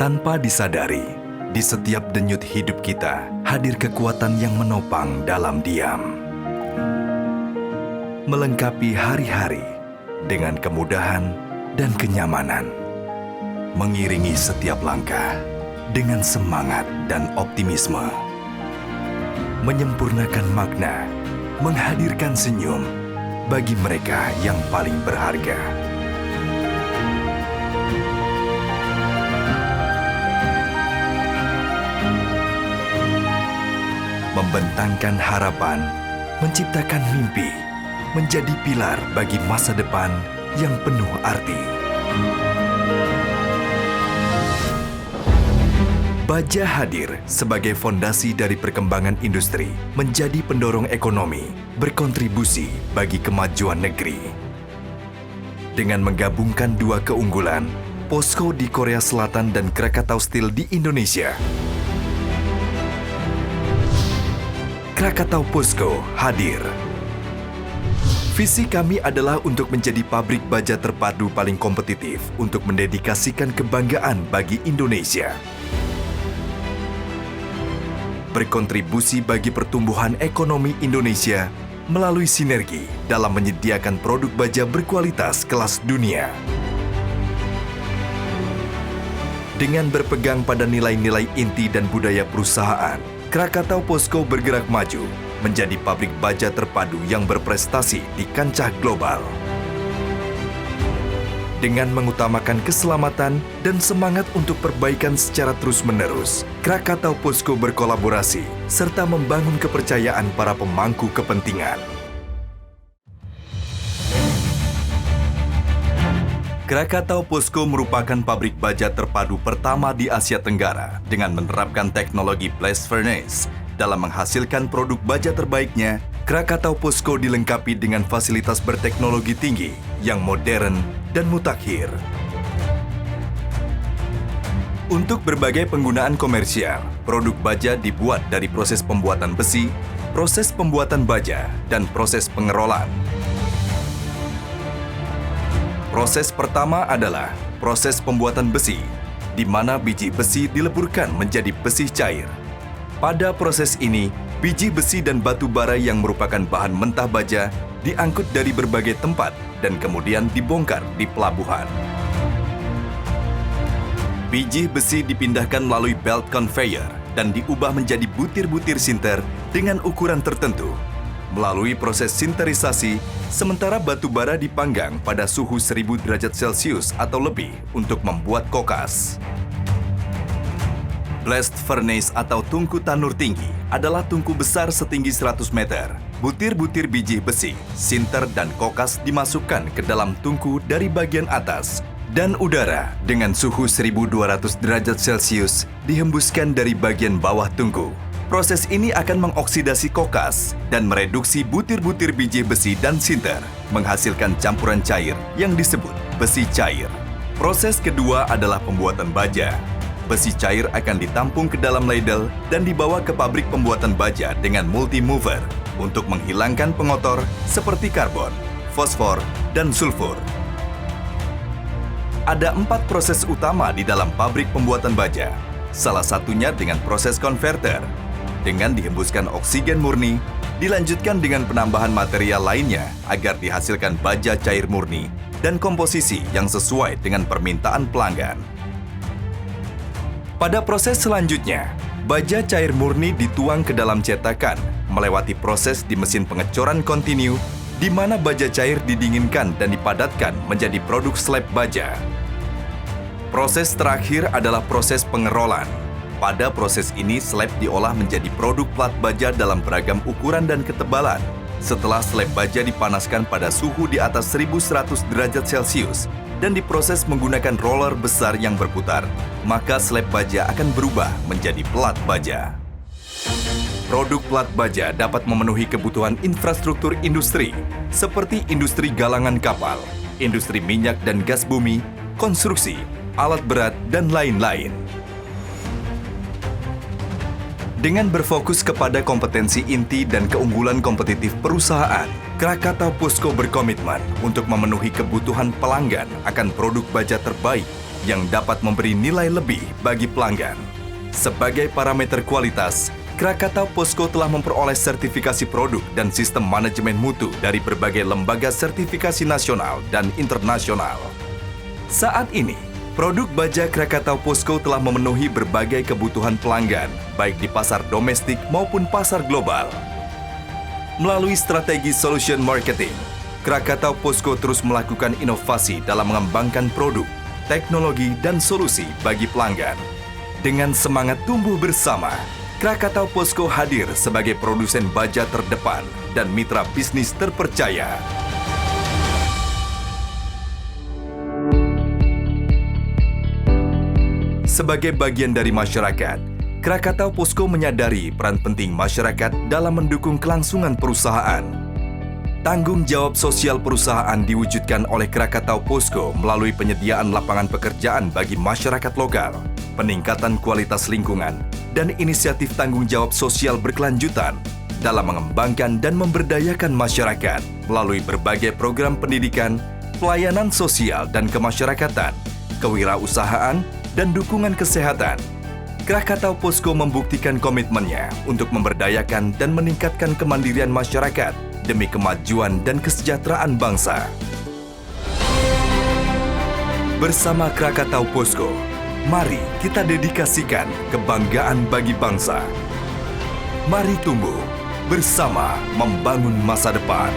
Tanpa disadari, di setiap denyut hidup kita hadir kekuatan yang menopang dalam diam. Melengkapi hari-hari dengan kemudahan dan kenyamanan. Mengiringi setiap langkah dengan semangat dan optimisme. Menyempurnakan makna, menghadirkan senyum bagi mereka yang paling berharga. Membentangkan harapan, menciptakan mimpi, menjadi pilar bagi masa depan yang penuh arti. Baja hadir sebagai fondasi dari perkembangan industri, menjadi pendorong ekonomi, berkontribusi bagi kemajuan negeri. Dengan menggabungkan dua keunggulan, POSCO di Korea Selatan dan Krakatau Steel di Indonesia, Krakatau POSCO hadir. Visi kami adalah untuk menjadi pabrik baja terpadu paling kompetitif untuk mendedikasikan kebanggaan bagi Indonesia. Berkontribusi bagi pertumbuhan ekonomi Indonesia melalui sinergi dalam menyediakan produk baja berkualitas kelas dunia. Dengan berpegang pada nilai-nilai inti dan budaya perusahaan, Krakatau POSCO bergerak maju menjadi pabrik baja terpadu yang berprestasi di kancah global. Dengan mengutamakan keselamatan dan semangat untuk perbaikan secara terus-menerus, Krakatau POSCO berkolaborasi serta membangun kepercayaan para pemangku kepentingan. Krakatau POSCO merupakan pabrik baja terpadu pertama di Asia Tenggara dengan menerapkan teknologi blast furnace. Dalam menghasilkan produk baja terbaiknya, Krakatau POSCO dilengkapi dengan fasilitas berteknologi tinggi yang modern dan mutakhir. Untuk berbagai penggunaan komersial, produk baja dibuat dari proses pembuatan besi, proses pembuatan baja, dan proses pengerolan. Proses pertama adalah proses pembuatan besi, di mana biji besi dileburkan menjadi besi cair. Pada proses ini, biji besi dan batu bara yang merupakan bahan mentah baja diangkut dari berbagai tempat dan kemudian dibongkar di pelabuhan. Biji besi dipindahkan melalui belt conveyor dan diubah menjadi butir-butir sinter dengan ukuran tertentu. Melalui proses sinterisasi, sementara batu bara dipanggang pada suhu 1000 derajat Celcius atau lebih untuk membuat kokas. Blast furnace atau tungku tanur tinggi adalah tungku besar setinggi 100 meter. Butir-butir biji besi, sinter, dan kokas dimasukkan ke dalam tungku dari bagian atas dan udara dengan suhu 1200 derajat Celcius dihembuskan dari bagian bawah tungku. Proses ini akan mengoksidasi kokas dan mereduksi butir-butir biji besi dan sinter, menghasilkan campuran cair yang disebut besi cair. Proses kedua adalah pembuatan baja. Besi cair akan ditampung ke dalam ladle dan dibawa ke pabrik pembuatan baja dengan multi-mover untuk menghilangkan pengotor seperti karbon, fosfor, dan sulfur. Ada 4 proses utama di dalam pabrik pembuatan baja. Salah satunya dengan proses konverter. Dengan dihembuskan oksigen murni, dilanjutkan dengan penambahan material lainnya agar dihasilkan baja cair murni dan komposisi yang sesuai dengan permintaan pelanggan. Pada proses selanjutnya, baja cair murni dituang ke dalam cetakan melewati proses di mesin pengecoran kontinu di mana baja cair didinginkan dan dipadatkan menjadi produk slab baja. Proses terakhir adalah proses pengerolan. Pada proses ini, slab diolah menjadi produk plat baja dalam beragam ukuran dan ketebalan. Setelah slab baja dipanaskan pada suhu di atas 1100 derajat Celcius dan diproses menggunakan roller besar yang berputar, maka slab baja akan berubah menjadi plat baja. Produk plat baja dapat memenuhi kebutuhan infrastruktur industri, seperti industri galangan kapal, industri minyak dan gas bumi, konstruksi, alat berat, dan lain-lain. Dengan berfokus kepada kompetensi inti dan keunggulan kompetitif perusahaan, Krakatau POSCO berkomitmen untuk memenuhi kebutuhan pelanggan akan produk baja terbaik yang dapat memberi nilai lebih bagi pelanggan. Sebagai parameter kualitas, Krakatau Posko telah memperoleh sertifikasi produk dan sistem manajemen mutu dari berbagai lembaga sertifikasi nasional dan internasional. Saat ini, produk baja Krakatau Posko telah memenuhi berbagai kebutuhan pelanggan, baik di pasar domestik maupun pasar global. Melalui strategi solution marketing, Krakatau Posko terus melakukan inovasi dalam mengembangkan produk, teknologi, dan solusi bagi pelanggan. Dengan semangat tumbuh bersama, Krakatau Posko hadir sebagai produsen baja terdepan dan mitra bisnis terpercaya. Sebagai bagian dari masyarakat, Krakatau Posko menyadari peran penting masyarakat dalam mendukung kelangsungan perusahaan. Tanggung jawab sosial perusahaan diwujudkan oleh Krakatau Posko melalui penyediaan lapangan pekerjaan bagi masyarakat lokal, peningkatan kualitas lingkungan, dan inisiatif tanggung jawab sosial berkelanjutan dalam mengembangkan dan memberdayakan masyarakat melalui berbagai program pendidikan, pelayanan sosial dan kemasyarakatan, kewirausahaan, dan dukungan kesehatan. Krakatau Posko membuktikan komitmennya untuk memberdayakan dan meningkatkan kemandirian masyarakat demi kemajuan dan kesejahteraan bangsa. Bersama Krakatau Posko, mari kita dedikasikan kebanggaan bagi bangsa. Mari tumbuh bersama membangun masa depan.